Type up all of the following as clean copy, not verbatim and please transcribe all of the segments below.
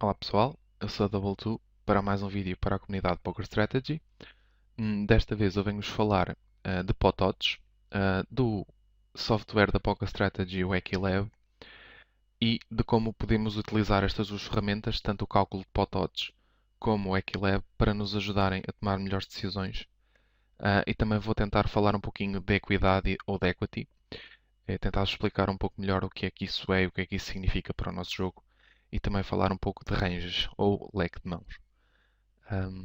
Olá pessoal, eu sou a Double2 para mais um vídeo para a comunidade Poker Strategy. Desta vez eu venho-vos falar de pot odds, do software da Poker Strategy, o Equilab, e de como podemos utilizar estas duas ferramentas, tanto o cálculo de pot odds como o Equilab, para nos ajudarem a tomar melhores decisões. E também vou tentar falar um pouquinho de equidade ou de equity, tentar explicar um pouco melhor o que é que isso é e o que é que isso significa para o nosso jogo, e também falar um pouco de ranges ou leque de mãos.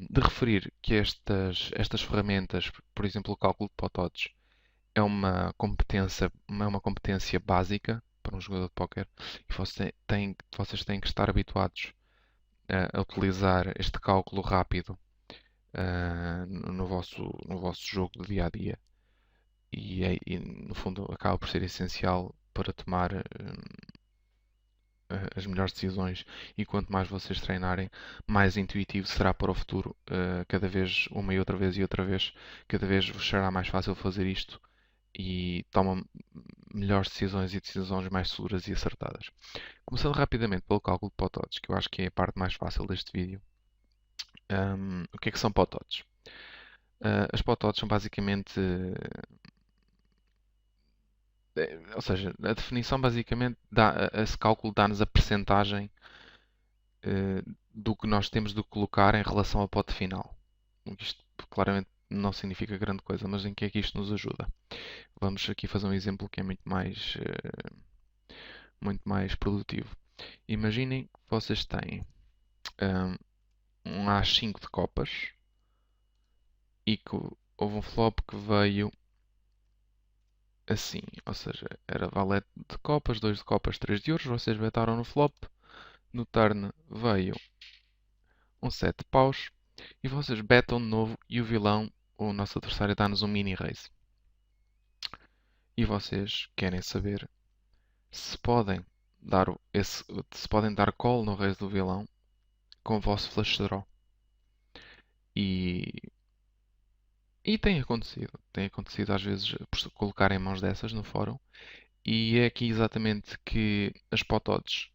De referir que estas ferramentas, por exemplo, o cálculo de pot odds, é uma competência básica para um jogador de póquer e vocês têm que estar habituados a utilizar este cálculo rápido no vosso jogo do dia a dia e, no fundo acaba por ser essencial para tomar as melhores decisões, e quanto mais vocês treinarem, mais intuitivo será para o futuro. Cada vez, uma e outra vez, cada vez vos será mais fácil fazer isto e tomam melhores decisões e decisões mais seguras e acertadas. Começando rapidamente pelo cálculo de pot odds, que eu acho que é a parte mais fácil deste vídeo. O que é que são pot odds? As pot odds são basicamente, ou seja, a definição basicamente esse cálculo dá-nos a percentagem do que nós temos de colocar em relação ao pote final. Isto claramente não significa grande coisa, mas em que é que isto nos ajuda? Vamos aqui fazer um exemplo que é muito mais produtivo. Imaginem que vocês têm um As5 de copas e que houve um flop que veio assim, ou seja, era valete de copas, 2 de copas, 3 de ouros, vocês betaram no flop, no turn veio um 7 de paus e vocês betam de novo e o vilão, o nosso adversário, dá-nos um mini raise. E vocês querem saber se podem se podem dar call no raise do vilão com o vosso flush draw. E, e tem acontecido às vezes por colocar em mãos dessas no fórum. E é aqui exatamente que as pot odds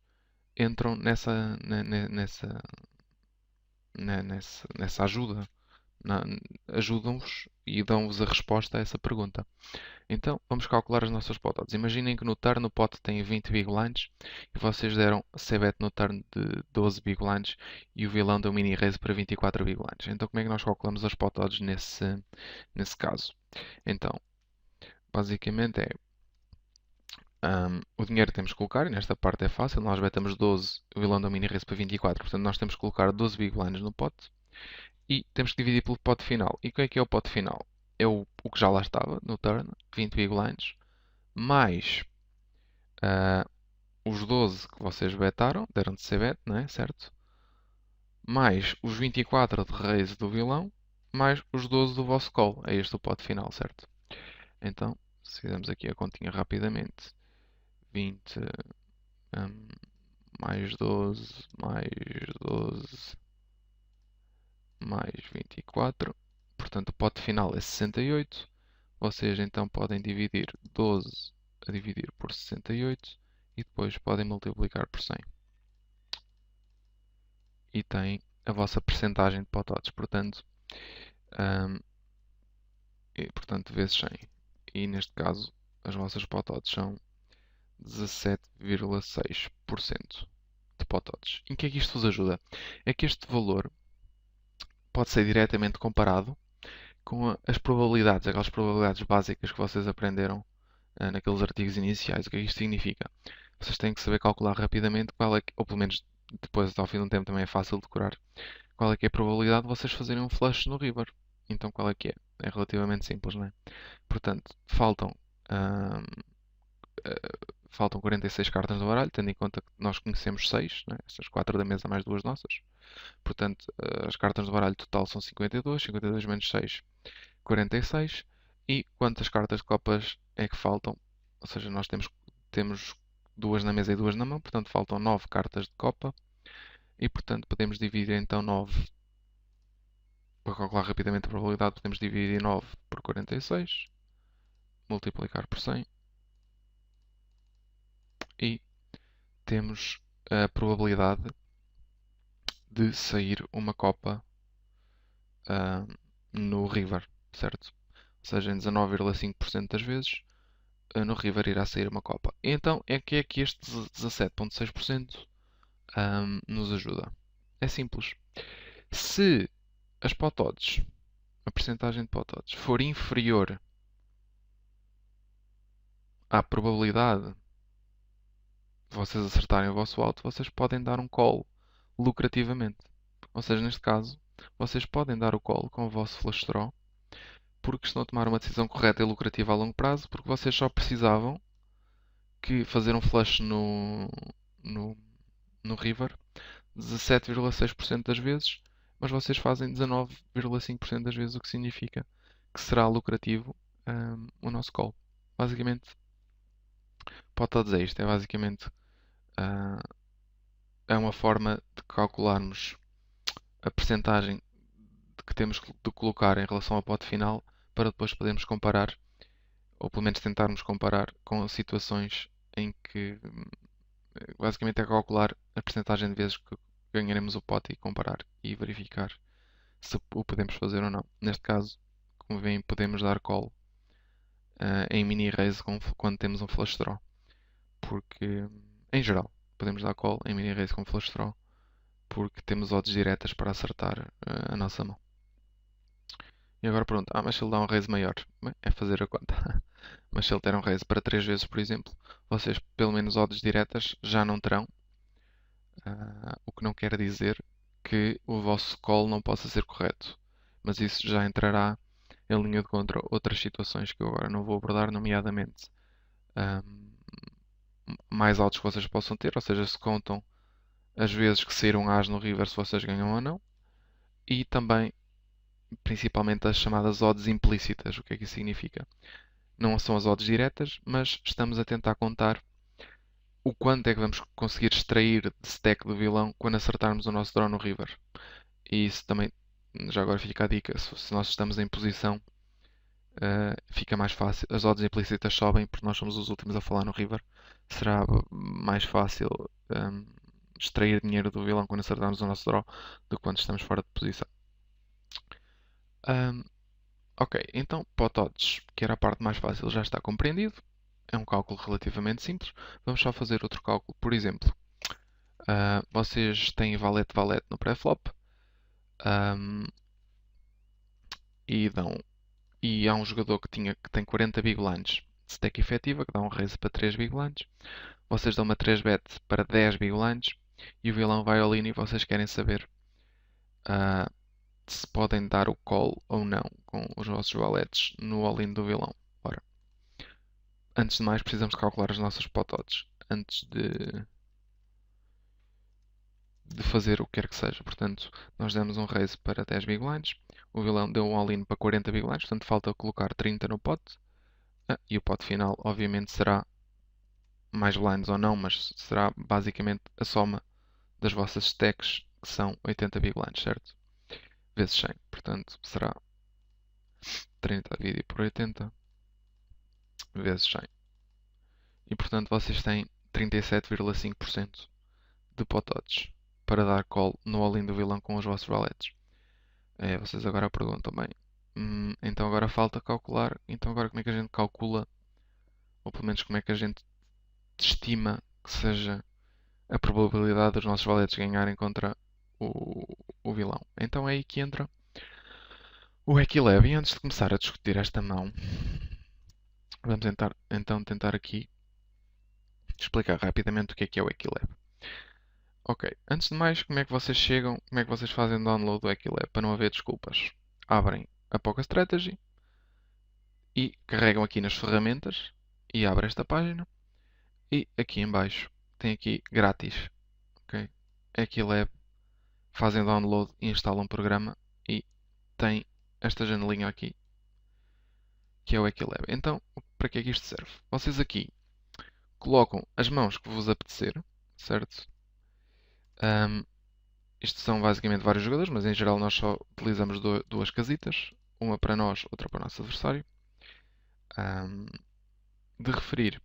entram nessa ajuda. Na- Ajudam-vos e dão-vos a resposta a essa pergunta. Então, vamos calcular as nossas pot odds. Imaginem que no turn o pot tem 20 big blinds e vocês deram c-bet no turn de 12 big blinds e o vilão deu mini raise para 24 big blinds. Então, como é que nós calculamos as pot odds nesse caso? Então, basicamente o dinheiro que temos que colocar, e nesta parte é fácil, nós betamos 12, o vilão deu mini raise para 24, portanto nós temos que colocar 12 big blinds no pot e temos que dividir pelo pot final. E o que é o pot final? É o que já lá estava no turn, 20 big blinds, mais ah, os 12 que vocês betaram, deram de ser bet, não é? Certo? Mais os 24 de raise do vilão, mais os 12 do vosso call. É este o pote final, certo? Então, se fizermos aqui a continha rapidamente, 20 hum, mais 12, mais 12, mais 24. Portanto, o pote final é 68. Vocês então podem dividir 12 a dividir por 68 e depois podem multiplicar por 100. E tem a vossa percentagem de pot odds, portanto vezes 100. E neste caso as vossas pot odds são 17,6% de pot odds. Em que é que isto vos ajuda? É que este valor pode ser diretamente comparado com as probabilidades, aquelas probabilidades básicas que vocês aprenderam naqueles artigos iniciais. O que é que isto significa? Vocês têm que saber calcular rapidamente qual é que, ou pelo menos depois ao fim de um tempo também é fácil de decorar, qual é que é a probabilidade de vocês fazerem um flush no river. Então qual é que é? É relativamente simples, não é? Portanto, ahm, faltam 46 cartas no baralho, tendo em conta que nós conhecemos 6, né? Estas 4 da mesa mais 2 nossas. Portanto, as cartas do baralho total são 52, 52 menos 6, 46. E quantas cartas de copas é que faltam? Ou seja, nós temos 2 na mesa e 2 na mão, portanto faltam 9 cartas de copa. E portanto podemos dividir então 9, para calcular rapidamente a probabilidade, podemos dividir 9 por 46, multiplicar por 100 e temos a probabilidade de sair uma copa ah, no River, certo? Ou seja, em 19,5% das vezes no River irá sair uma copa. E então é que este 17,6% nos ajuda. É simples. Se as pot odds, a percentagem de pot odds, for inferior à probabilidade de vocês acertarem o vosso alto, vocês podem dar um call lucrativamente. Ou seja, neste caso, vocês podem dar o call com o vosso flush draw porque estão a tomar uma decisão correta e lucrativa a longo prazo, porque vocês só precisavam que fazer um flush no, no River 17,6% das vezes, mas vocês fazem 19,5% das vezes, o que significa que será lucrativo o nosso call. Basicamente, pode dizer isto, é basicamente ah, é uma forma de calcularmos a percentagem que temos de colocar em relação ao pote final para depois podermos comparar, ou pelo menos tentarmos comparar com situações em que basicamente é calcular a percentagem de vezes que ganharemos o pote e comparar e verificar se o podemos fazer ou não. Neste caso, como veem, podemos dar call em mini raise quando temos um flush draw, porque em geral podemos dar call em mini raise com flush draw porque temos odds diretas para acertar a nossa mão. E agora pergunta, mas se ele dá um raise maior? Bem, é fazer a conta. Mas se ele der um raise para 3 vezes, por exemplo, vocês pelo menos odds diretas já não terão. O que não quer dizer que o vosso call não possa ser correto. Mas isso já entrará em linha de contra outras situações que eu agora não vou abordar, nomeadamente mais altos que vocês possam ter, ou seja, se contam as vezes que saíram as no River, se vocês ganham ou não, e também, principalmente, as chamadas odds implícitas. O que é que isso significa? Não são as odds diretas, mas estamos a tentar contar o quanto é que vamos conseguir extrair de stack do vilão quando acertarmos o nosso draw no River. E isso também, já agora fica a dica, se nós estamos em posição, fica mais fácil. As odds implícitas sobem porque nós somos os últimos a falar no River. Será mais fácil extrair dinheiro do vilão quando acertarmos o nosso draw do que quando estamos fora de posição. Ok, então pot odds, que era a parte mais fácil, já está compreendido. É um cálculo relativamente simples. Vamos só fazer outro cálculo. Por exemplo, vocês têm valete-valete no pré-flop um, e há um jogador que tem 40 big blinds de stack efetiva, que dá um raise para 3 big blinds. Vocês dão uma 3 bet para 10 big blinds e o vilão vai all in e vocês querem saber se podem dar o call ou não com os vossos valetes no all in do vilão. Ora, antes de mais precisamos calcular as nossas pot odds antes de fazer o que quer que seja. Portanto, nós demos um raise para 10 big blinds, o vilão deu um all-in para 40 big blinds, portanto falta colocar 30 no pote. E o pote final, obviamente, será mais blinds ou não, mas será basicamente a soma das vossas stacks, que são 80 big blinds, certo? Vezes 100. Portanto, será 30 dividido por 80 vezes 100. E portanto, vocês têm 37,5% de pot odds para dar call no all-in do vilão com os vossos valetes. Vocês agora perguntam, bem, então agora falta calcular, então agora como é que a gente calcula, ou pelo menos como é que a gente estima que seja a probabilidade dos nossos valetes ganharem contra o vilão. Então é aí que entra o Equilab. E antes de começar a discutir esta mão, vamos então tentar aqui explicar rapidamente o que é o Equilab. Ok, antes de mais, como é que vocês chegam, como é que vocês fazem o download do Equilab para não haver desculpas? Abrem a Poker Strategy e carregam aqui nas ferramentas e abrem esta página e aqui em baixo tem aqui grátis, ok? Equilab, fazem download e instalam o programa e tem esta janelinha aqui que é o Equilab. Então, para que é que isto serve? Vocês aqui colocam as mãos que vos apetecer, certo? Isto são basicamente vários jogadores, mas em geral nós só utilizamos duas casitas, uma para nós, outra para o nosso adversário. De referir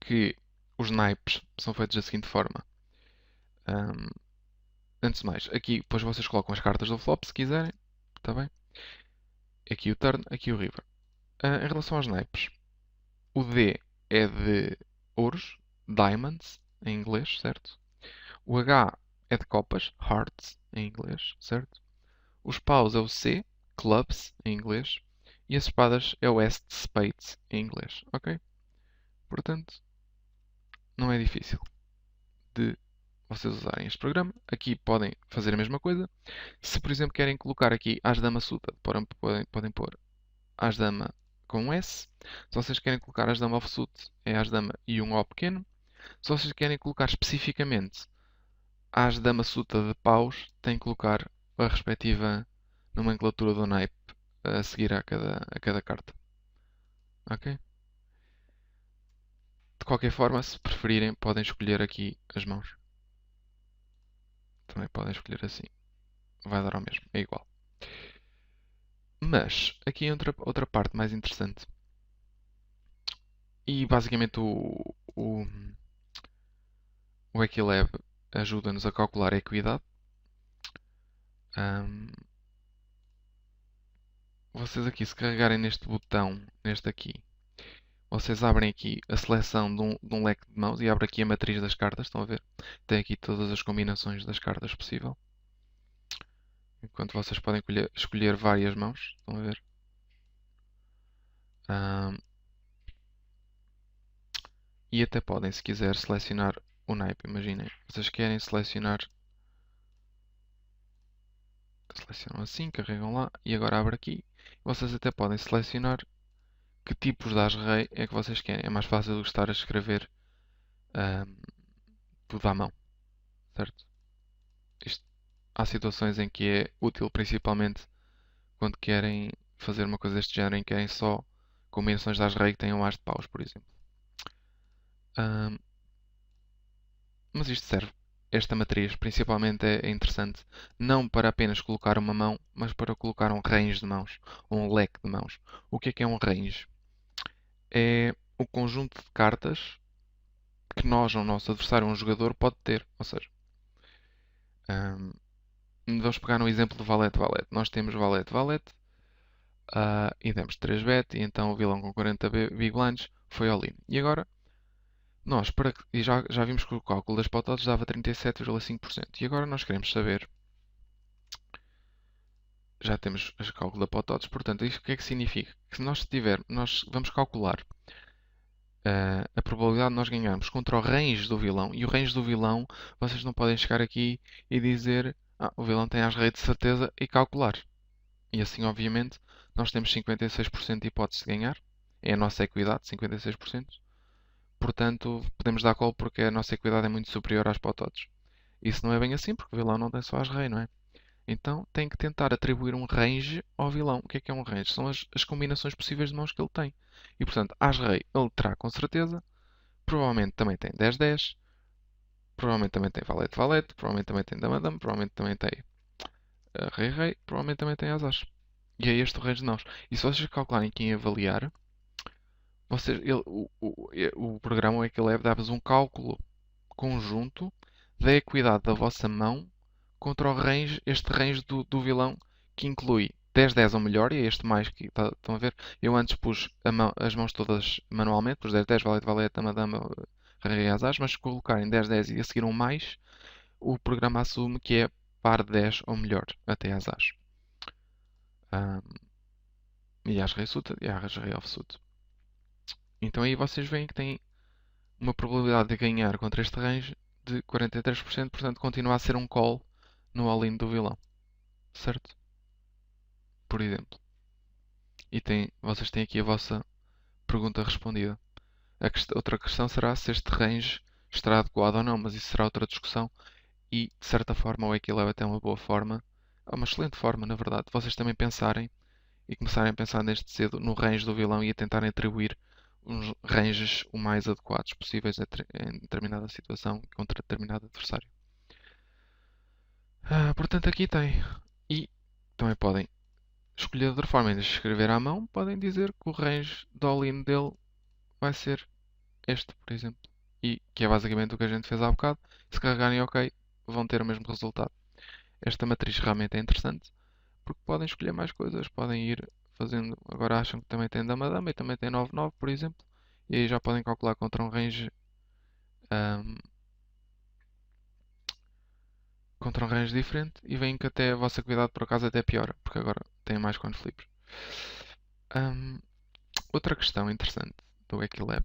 que os naipes são feitos da seguinte forma. antes de mais, aqui depois vocês colocam as cartas do flop se quiserem. Está bem? Aqui o turn, aqui o river. Em relação aos naipes, o D é de ouros, diamonds, em inglês, certo? O H é de copas, hearts, em inglês, certo? Os paus é o C, clubs, em inglês. E as espadas é o S de spades, em inglês, ok? Portanto, não é difícil de vocês usarem este programa. Aqui podem fazer a mesma coisa. Se, por exemplo, querem colocar aqui as dama suited, podem pôr as dama com um S. Se vocês querem colocar as dama offsuit, é as dama e um O pequeno. Se vocês querem colocar especificamente as dama suited de paus, têm que colocar a respectiva nomenclatura do naipe a seguir a cada carta. Ok? De qualquer forma, se preferirem, podem escolher aqui as mãos. Também podem escolher assim. Vai dar ao mesmo, é igual. Mas, aqui entra outra parte mais interessante. E basicamente o Equilab ajuda-nos a calcular a equidade. Ahm, vocês aqui, se carregarem neste botão, neste aqui, vocês abrem aqui a seleção de um leque de mãos e abre aqui a matriz das cartas, estão a ver? Tem aqui todas as combinações das cartas possível. Enquanto vocês podem escolher várias mãos, estão a ver? Ahm, e até podem, se quiser, selecionar o naipe. Imaginem, vocês querem selecionam assim, carregam lá e agora abre aqui. Vocês até podem selecionar que tipos de as-rei é que vocês querem. É mais fácil do que estar a escrever ahm, tudo à mão, certo? Isto- há situações em que é útil, principalmente quando querem fazer uma coisa deste género, em que querem só combinações de as-rei que tenham as de paus, por exemplo. Ahm, mas isto serve. Esta matriz principalmente é interessante não para apenas colocar uma mão, mas para colocar um range de mãos, ou um leque de mãos. O que é um range? É o conjunto de cartas que nós, ou o nosso adversário, um jogador, pode ter. Ou seja, ahm, vamos pegar no exemplo do valete-valete. Nós temos valete-valete e demos 3 bet, e então o vilão com 40 big blinds foi all in. E agora, nós, e já vimos que o cálculo das potadas dava 37,5%. E agora nós queremos saber, já temos o cálculo da potadas, portanto, isto o que é que significa? Que se nós vamos calcular a probabilidade de nós ganharmos contra o range do vilão. E o range do vilão, vocês não podem chegar aqui e dizer o vilão tem as redes de certeza e calcular. E assim, obviamente, nós temos 56% de hipótese de ganhar. É a nossa equidade, 56%. Portanto, podemos dar call porque a nossa equidade é muito superior às pototes. Isso não é bem assim, porque o vilão não tem só as rei, não é? Então tem que tentar atribuir um range ao vilão. O que é um range? São as combinações possíveis de mãos que ele tem. E portanto, as rei ele terá com certeza. Provavelmente também tem 10-10. Provavelmente também tem valete-valete. Provavelmente também tem dama-dama. Provavelmente também tem rei-rei. Provavelmente também tem as-as. E é este o range de nós. E se vocês calcularem quem avaliar, o programa, o Equilab, dá-vos um cálculo conjunto da equidade da vossa mão contra o range, este range do vilão, que inclui 10-10 ou melhor, e é este mais que estão a ver. Eu antes pus as mãos todas manualmente, pus 10-10, valete-valete, dama-dama, rei as, mas se colocarem 10-10 e a seguir um mais, o programa assume que é par de 10 ou melhor, até as as. E as rei suited e as rei offsuit. Então aí vocês veem que têm uma probabilidade de ganhar contra este range de 43%, portanto continua a ser um call no all-in do vilão, certo? Por exemplo. E vocês têm aqui a vossa pergunta respondida. Outra questão será se este range estará adequado ou não, mas isso será outra discussão e, de certa forma, o Equilab até é uma boa forma, é uma excelente forma, na verdade, de vocês também pensarem e começarem a pensar neste cedo no range do vilão e a tentarem atribuir uns ranges o mais adequados possíveis em determinada situação contra determinado adversário. Portanto, aqui tem. E também podem escolher de outra forma, em vez de escrever à mão, podem dizer que o range do all-in dele vai ser este, por exemplo. E que é basicamente o que a gente fez há bocado. Se carregarem OK, vão ter o mesmo resultado. Esta matriz realmente é interessante porque podem escolher mais coisas, podem ir fazendo. Agora acham que também tem dama-dama e também tem 9-9, por exemplo, e aí já podem calcular ahm, contra um range diferente e veem que até a vossa cuidado por acaso até piora, porque agora têm mais coin flips. Ahm, Outra questão interessante do Equilab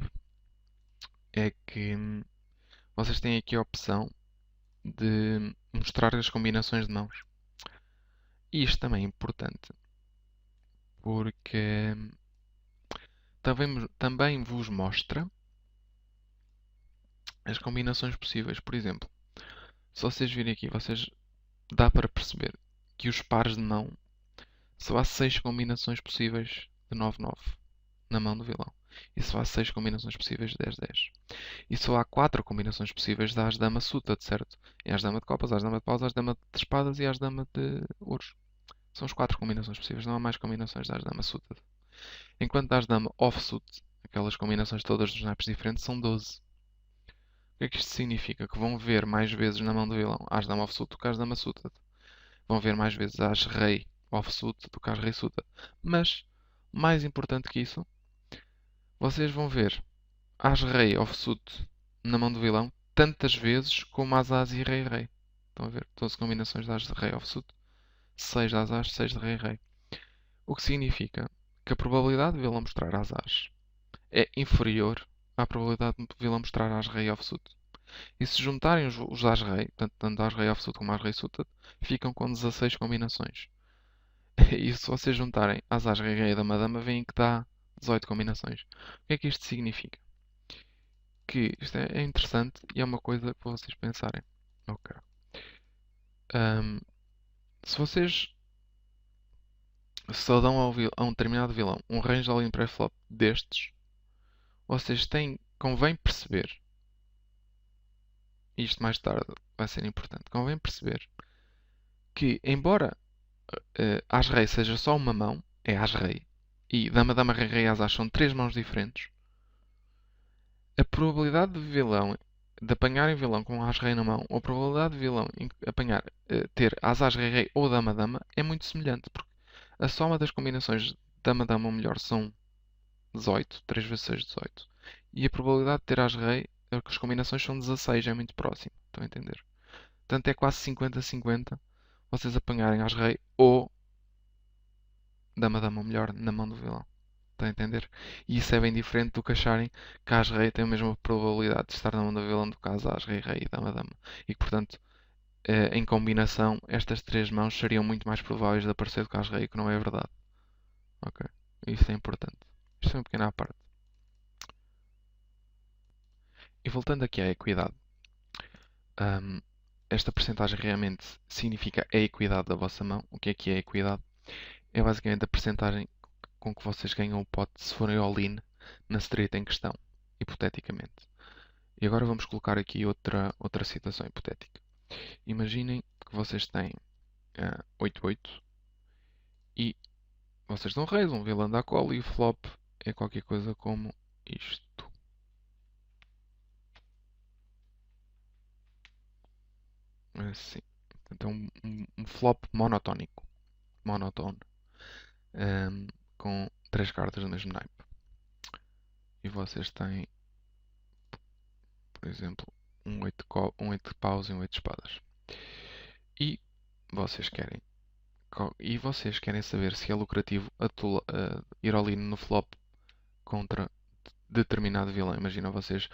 é que vocês têm aqui a opção de mostrar as combinações de mãos. E isto também é importante porque também vos mostra as combinações possíveis. Por exemplo, se vocês virem aqui, dá para perceber que os pares de mão só há 6 combinações possíveis de 9-9 na mão do vilão. E só há 6 combinações possíveis de 10-10. E só há 4 combinações possíveis de As-Dama Suited, certo? É As-Dama de copas, As-Dama de paus, As-Dama de espadas e As-Dama de ouros. São as 4 combinações possíveis, não há mais combinações de As-Dama Suited. Enquanto As-Dama Offsuit, aquelas combinações todas dos naipes diferentes, são 12. O que é que isto significa? Que vão ver mais vezes na mão do vilão As-Dama Offsuit do que As-Dama Suited. Vão ver mais vezes As-Rei Offsuit do que As-Rei Suited. Mas, mais importante que isso, vocês vão ver As-Rei Offsuit na mão do vilão tantas vezes como As-As e Rei-Rei. Estão a ver? 12 combinações de As-Rei Offsuit, 6 de As-As, 6 de Rei-Rei. O que significa que a probabilidade de vilão mostrar As-As é inferior à probabilidade de vilão mostrar As-Rei Offsuit. E se juntarem os As-Rei, tanto As-Rei Offsuit como As-Rei Suited, ficam com 16 combinações. E se vocês juntarem As-As, Rei-Rei e Dama-Dama, veem que dá 18 combinações. O que é que isto significa? Que isto é interessante e é uma coisa para vocês pensarem. Ok. Se vocês só dão a um determinado vilão um range all-in pré-flop destes, vocês convém perceber, e isto mais tarde vai ser importante, convém perceber que, embora As-Rei seja só uma mão, é As-Rei, e Dama-Dama, Rei-Rei e As-As são 3 mãos diferentes, a probabilidade de vilão de apanharem vilão com As-Rei na mão, ou a probabilidade de vilão ter As-As, Rei-Rei ou Dama-Dama é muito semelhante, porque a soma das combinações de Dama-Dama ou melhor são 18, 3 vezes 6, 18. E a probabilidade de ter As-Rei, as combinações são 16, é muito próximo. Estão a entender? Portanto, é quase 50-50 vocês apanharem As-Rei ou Dama-Dama ou melhor na mão do vilão. Estão a entender? E isso é bem diferente do que acharem que As-Rei tem a mesma probabilidade de estar na mão do vilão do que As-Rei, Rei e Dama-Dama. E que, portanto, em combinação, estas 3 mãos seriam muito mais prováveis de aparecer do que As-Rei, que não é verdade. Ok? Isso é importante. Isto é uma pequena à parte. E voltando aqui à equidade, ahm, esta percentagem realmente significa a equidade da vossa mão. O que é a equidade? É basicamente a percentagem com que vocês ganham o pote se forem all-in na straight em questão, hipoteticamente. E agora vamos colocar aqui outra situação hipotética. Imaginem que vocês têm 8-8 e vocês dão reis, um vilão dá cola e o flop é qualquer coisa como isto. Assim. Então, um flop monotónico. Monotone. Com 3 cartas do mesmo naipe. E vocês têm, por exemplo, um 8 de paus e um 8 de espadas. E vocês querem saber se é lucrativo ir all in no flop contra determinado vilão. Imagina vocês,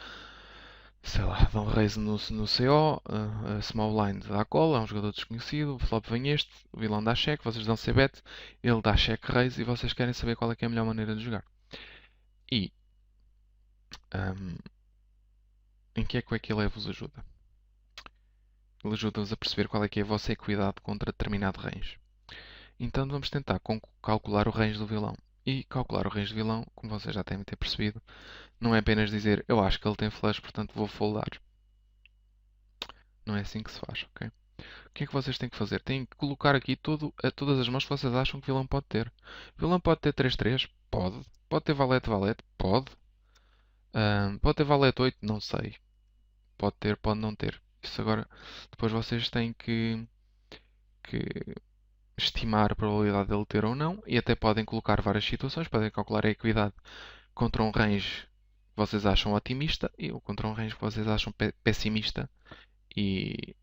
sei lá, dão raise no CO, a small blind dá cola, é um jogador desconhecido, o flop vem este, o vilão dá cheque, vocês dão c-bet, ele dá cheque raise e vocês querem saber qual é que é a melhor maneira de jogar. E em que é que o Equilab vos ajuda? Ele ajuda-vos a perceber qual é que é a vossa equidade contra determinado range. Então vamos tentar calcular o range do vilão. E calcular o range do vilão, como vocês já devem ter percebido, não é apenas dizer eu acho que ele tem flush, portanto vou foldar. Não é assim que se faz, ok? O que é que vocês têm que fazer? Têm que colocar aqui todas as mãos que vocês acham que o vilão pode ter. O vilão pode ter 3-3? Pode. Pode ter valete-valete? Pode. Pode ter valete-8? Não sei. Pode ter, pode não ter. Isso agora, depois vocês têm que que estimar a probabilidade dele ter ou não, e até podem colocar várias situações, podem calcular a equidade contra um range que vocês acham otimista e ou contra um range que vocês acham pessimista e,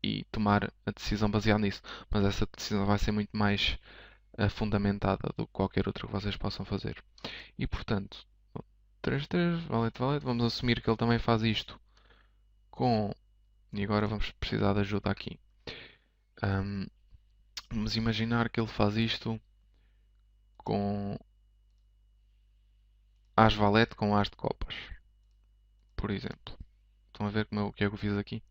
e tomar a decisão baseada nisso. Mas essa decisão vai ser muito mais fundamentada do que qualquer outra que vocês possam fazer. E portanto, 3-3, valete, valete. Vamos assumir que ele também faz isto com. E agora vamos precisar de ajuda aqui. Ahm, vamos imaginar que ele faz isto com as valete com as de copas, por exemplo. Estão a ver o que é que eu fiz aqui?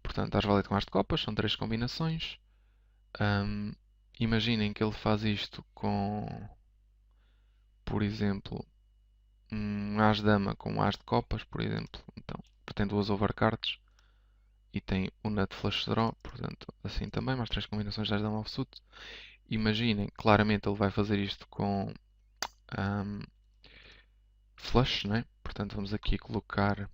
Portanto, as valete com as de copas são três combinações. Ahm, imaginem que ele faz isto com, por exemplo, um as-dama com as de copas, por exemplo. Então, tem duas overcards e tem o nut flush draw, portanto, assim também, mais três combinações de as-dama offsuit. Imaginem, claramente ele vai fazer isto com flush, né? Portanto, vamos aqui colocar.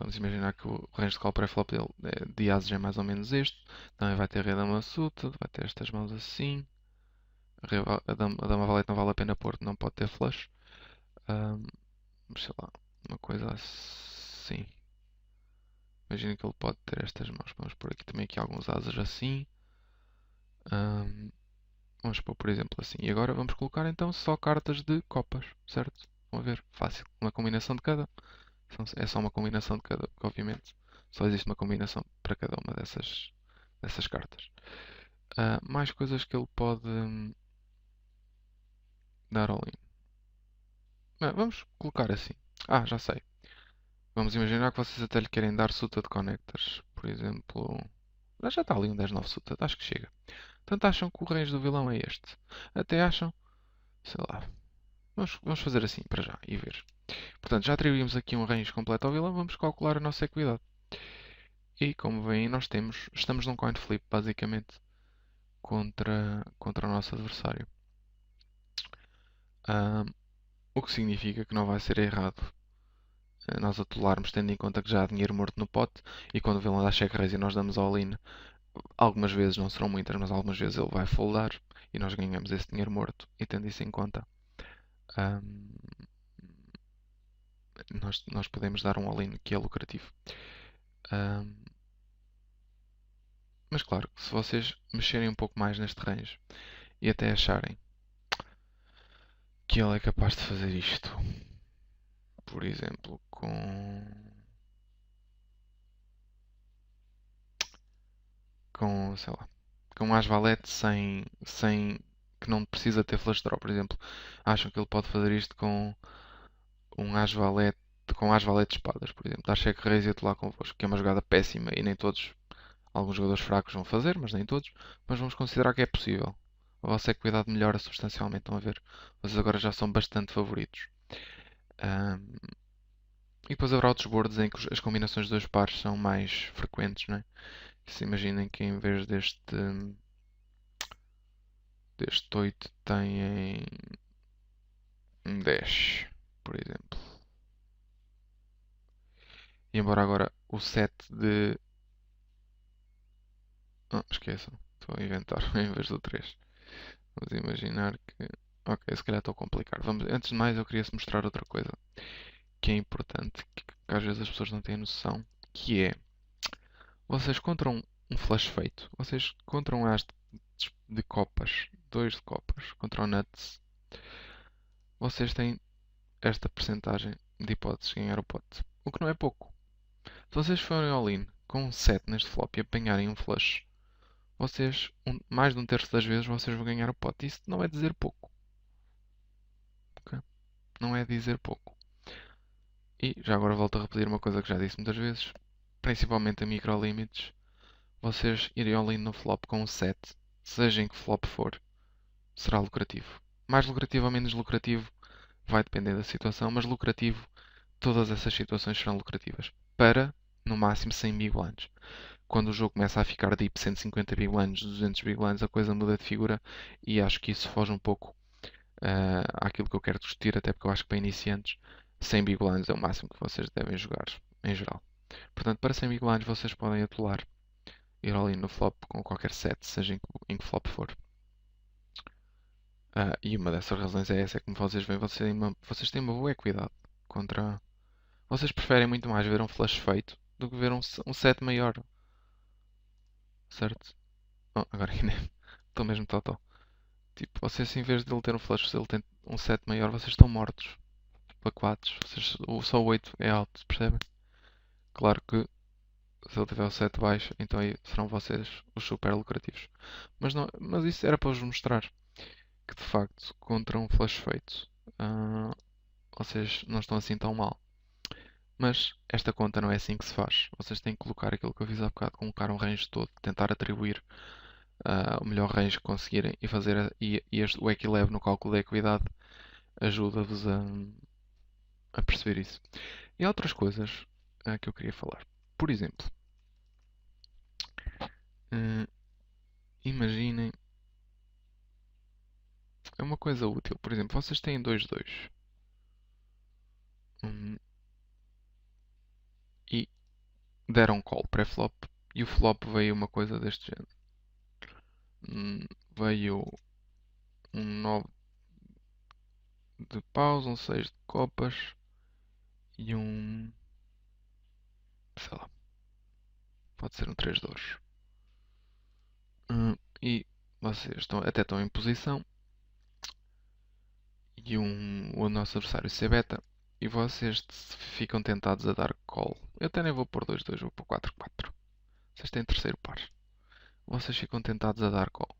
Vamos imaginar que o range de call pré-flop dele de ases é mais ou menos este. Também vai ter rei dama suited, vai ter estas mãos assim. A dama valete não vale a pena pôr, não pode ter flush. Um, sei lá, uma coisa assim. Imagina que ele pode ter estas mãos. Vamos pôr aqui também aqui alguns asas assim. Um, vamos pôr, por exemplo, assim. E agora vamos colocar então só cartas de copas, certo? Vamos ver, fácil. Uma combinação de cada. É só uma combinação de cada, porque obviamente só existe uma combinação para cada uma dessas cartas. Mais coisas que ele pode dar all-in. Vamos colocar assim. Já sei. Vamos imaginar que vocês até lhe querem dar suta de connectors. Por exemplo. Já está ali um 10-9 suta, acho que chega. Portanto, acham que o range do vilão é este. Até acham, sei lá. Vamos fazer assim para já e ver. Portanto, já atribuímos aqui um range completo ao vilão, vamos calcular a nossa equidade. E como veem, estamos num coin flip basicamente contra o nosso adversário. O que significa que não vai ser errado nós atolarmos, tendo em conta que já há dinheiro morto no pote e quando o vilão dá check raise e nós damos all-in, algumas vezes, não serão muitas, mas algumas vezes ele vai foldar e nós ganhamos esse dinheiro morto. E tendo isso em conta, nós podemos dar um all-in que é lucrativo. Mas claro, se vocês mexerem um pouco mais neste range e até acharem que ele é capaz de fazer isto, por exemplo, com sei lá, com as valete sem que não precisa ter flush draw, por exemplo, acham que ele pode fazer isto com um as valete com as valete de espadas, por exemplo, dar check raise e atolar convosco, que é uma jogada péssima e nem todos, alguns jogadores fracos vão fazer, mas nem todos, mas vamos considerar que é possível. A vossa equidade melhora substancialmente, estão a ver? Vocês agora já são bastante favoritos. E depois haverá outros boards em que as combinações de dois pares são mais frequentes, não é? Se imaginem que em vez deste 8 têm um 10, por exemplo. E embora agora o 7 de. Esqueçam, estou a inventar em vez do 3. Vamos imaginar que. Ok, se calhar estou a complicar. Antes de mais, eu queria -se mostrar outra coisa que é importante, que às vezes as pessoas não têm noção, que é vocês contra um flush feito, vocês contra um as de copas, dois de copas, contra o nuts, vocês têm esta percentagem de hipóteses de ganhar o pote. O que não é pouco. Se vocês forem all-in com um 7 neste flop e apanharem um flush, vocês, mais de um terço das vezes, vocês vão ganhar o pote. Isso não é dizer pouco. Okay? Não é dizer pouco. E já agora volto a repetir uma coisa que já disse muitas vezes, principalmente a micro-limits. Vocês irem all-in no flop com um 7, seja em que flop for, será lucrativo. Mais lucrativo ou menos lucrativo vai depender da situação, mas lucrativo, todas essas situações serão lucrativas. Para, no máximo, 100 big blinds. Quando o jogo começa a ficar deep, 150 big blinds, 200 big blinds, a coisa muda de figura e acho que isso foge um pouco àquilo que eu quero discutir, até porque eu acho que para iniciantes 100 big blinds é o máximo que vocês devem jogar, em geral. Portanto, para 100 big blinds vocês podem atolar ir all in no flop com qualquer set, seja em que flop for. E uma dessas razões é essa, é como vocês veem, vocês têm uma boa equidade contra. Vocês preferem muito mais ver um flush feito do que ver um set maior, certo? Oh, agora ainda estou mesmo total. Tipo, vocês em vez de ele ter um flush, se ele tem um set maior, vocês estão mortos. Pacotes. Só o 8 é alto, percebem? Claro que se ele tiver o set baixo, então aí serão vocês os super lucrativos. Mas isso era para vos mostrar que de facto, contra um flush feito, ah, vocês não estão assim tão mal. Mas esta conta não é assim que se faz. Vocês têm que colocar aquilo que eu fiz há bocado, colocar um range todo, tentar atribuir o melhor range que conseguirem e fazer o equilíbrio no cálculo da equidade ajuda-vos a perceber isso. E há outras coisas que eu queria falar. Por exemplo, ah, imaginem, é uma coisa útil. Por exemplo, vocês têm 2-2 e deram call pré-flop e o flop veio uma coisa deste género. Veio um 9 de paus, um 6 de copas e sei lá, pode ser um 3 de ouros. E vocês até estão em posição e o nosso adversário se beta e vocês ficam tentados a dar call. Eu até nem vou pôr 2-2, vou pôr 4-4. Vocês têm terceiro par. Vocês ficam tentados a dar call.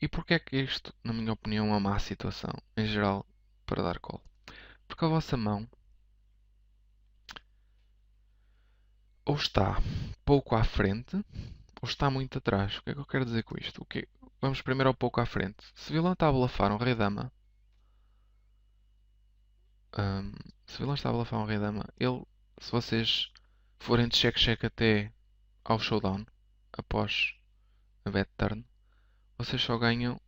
E porquê é que isto, na minha opinião, é uma má situação, em geral, para dar call? Porque a vossa mão ou está pouco à frente ou está muito atrás. O que é que eu quero dizer com isto? Vamos primeiro ao pouco à frente. Se o vilão está a blafar um rei-dama, se o vilão está a blafar um rei-dama, se vocês forem de cheque-cheque até ao showdown, após a bet turn, vocês só ganham,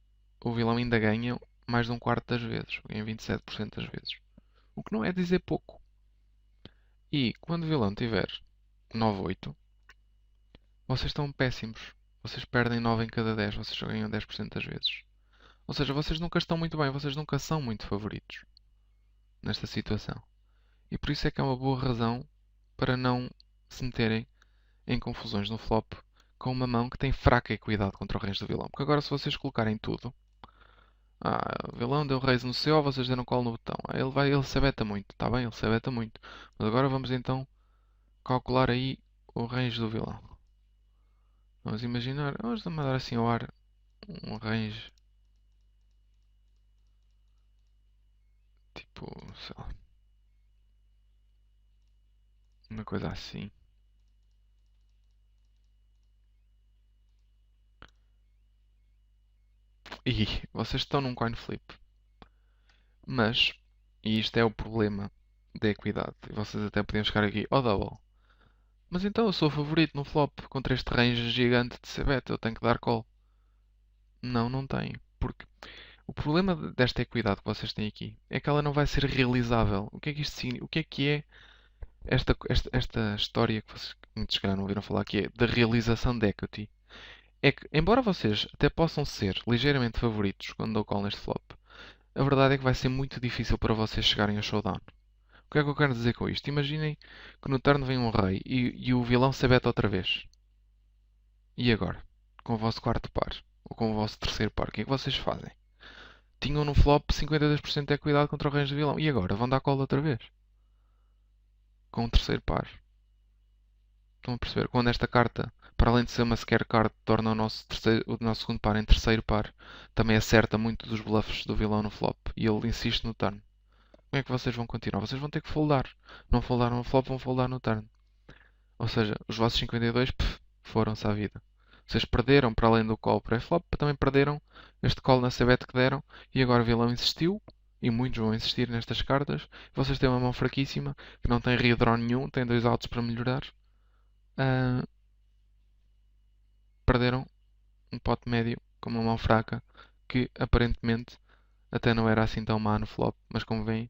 o vilão ainda ganha mais de um quarto das vezes, ganha 27% das vezes. O que não é dizer pouco. E quando o vilão tiver 9-8, vocês estão péssimos. Vocês perdem 9 em cada 10, vocês só ganham 10% das vezes. Ou seja, vocês nunca estão muito bem, vocês nunca são muito favoritos nesta situação. E por isso é que é uma boa razão para não se meterem em confusões no flop com uma mão que tem fraca equidade contra o range do vilão. Porque agora se vocês colocarem tudo, o vilão deu raise no CO, vocês deram call no botão. Ele se abeta muito, está bem? Ele se abeta muito. Mas agora vamos então calcular aí o range do vilão. Vamos imaginar, vamos mandar assim ao ar um range tipo, sei lá, uma coisa assim. E vocês estão num coin flip. Mas, e isto é o problema da equidade, e vocês até podiam chegar aqui, double. Mas então eu sou o favorito no flop contra este range gigante de C-bet, eu tenho que dar call. Não, não tem. Porque o problema desta equidade que vocês têm aqui é que ela não vai ser realizável. O que é que isto significa? O que é esta história que vocês muitos se calhar não ouviram falar, que é da realização de equity? É que, embora vocês até possam ser ligeiramente favoritos quando dou call neste flop, a verdade é que vai ser muito difícil para vocês chegarem ao showdown. O que é que eu quero dizer com isto? Imaginem que no turno vem um rei e o vilão se abeta outra vez. E agora? Com o vosso quarto par? Ou com o vosso terceiro par? O que é que vocês fazem? Tinham no flop 52% de equidade contra o range do vilão. E agora? Vão dar cola outra vez? Com o terceiro par. Estão a perceber? Quando esta carta, para além de ser uma scare card, torna o nosso segundo par em terceiro par, também acerta muito dos bluffs do vilão no flop. E ele insiste no turn. Como é que vocês vão continuar? Vocês vão ter que foldar. Não foldaram no flop, vão foldar no turn. Ou seja, os vossos 52 foram-se à vida. Vocês perderam, para além do call pré-flop, também perderam este call na c-bet que deram. E agora o vilão insistiu. E muitos vão insistir nestas cartas. Vocês têm uma mão fraquíssima, que não tem redraw nenhum, tem dois altos para melhorar. Ah, perderam um pote médio com uma mão fraca, que aparentemente até não era assim tão má no flop. Mas como veem,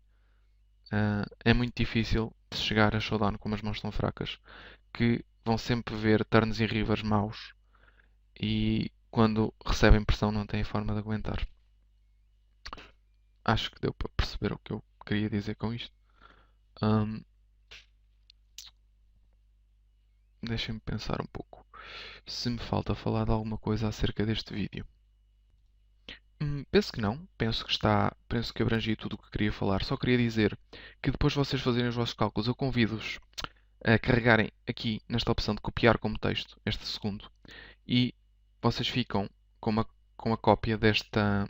é muito difícil de chegar a showdown com as mãos tão fracas que vão sempre ver turns e rivers maus e quando recebem pressão não têm forma de aguentar. Acho que deu para perceber o que eu queria dizer com isto. Hum, Deixem-me pensar um pouco. Se me falta falar de alguma coisa acerca deste vídeo. Penso que não. Penso que abrangi tudo o que queria falar. Só queria dizer que depois de vocês fazerem os vossos cálculos, eu convido-vos a carregarem aqui nesta opção de copiar como texto, este segundo, e vocês ficam com a cópia desta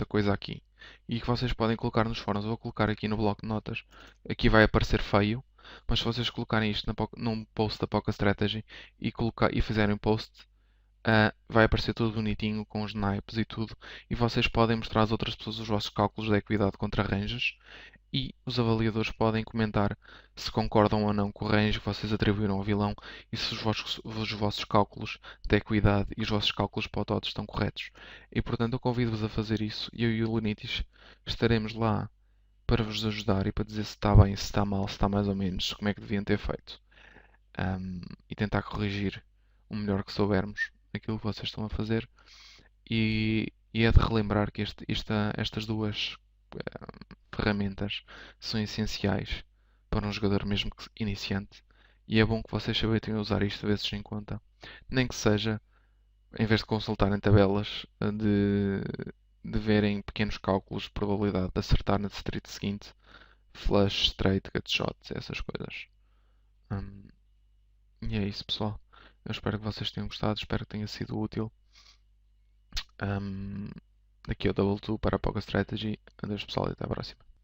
coisa aqui. E que vocês podem colocar nos fóruns. Eu vou colocar aqui no bloco de notas. Aqui vai aparecer feio, mas se vocês colocarem isto num post da Poca Strategy e fizerem um post, vai aparecer tudo bonitinho com os naipes e tudo. E vocês podem mostrar às outras pessoas os vossos cálculos de equidade contra ranges. E os avaliadores podem comentar se concordam ou não com o range que vocês atribuíram ao vilão e se os vossos cálculos de equidade e os vossos cálculos para o TOTS estão corretos. E portanto eu convido-vos a fazer isso e eu e o Lunitis estaremos lá para vos ajudar e para dizer se está bem, se está mal, se está mais ou menos, como é que deviam ter feito. E tentar corrigir o melhor que soubermos aquilo que vocês estão a fazer. E é de relembrar que estas duas ferramentas são essenciais para um jogador mesmo que iniciante. E é bom que vocês saibam usar isto vezes em conta. Nem que seja, em vez de consultarem tabelas, de verem pequenos cálculos de probabilidade de acertar na street seguinte, flush, straight, gut shots, essas coisas. Hum, e é isso, pessoal. Eu espero que vocês tenham gostado, espero que tenha sido útil. Aqui é o Double 2 para a Poker Strategy. Adeus, pessoal, e até a próxima.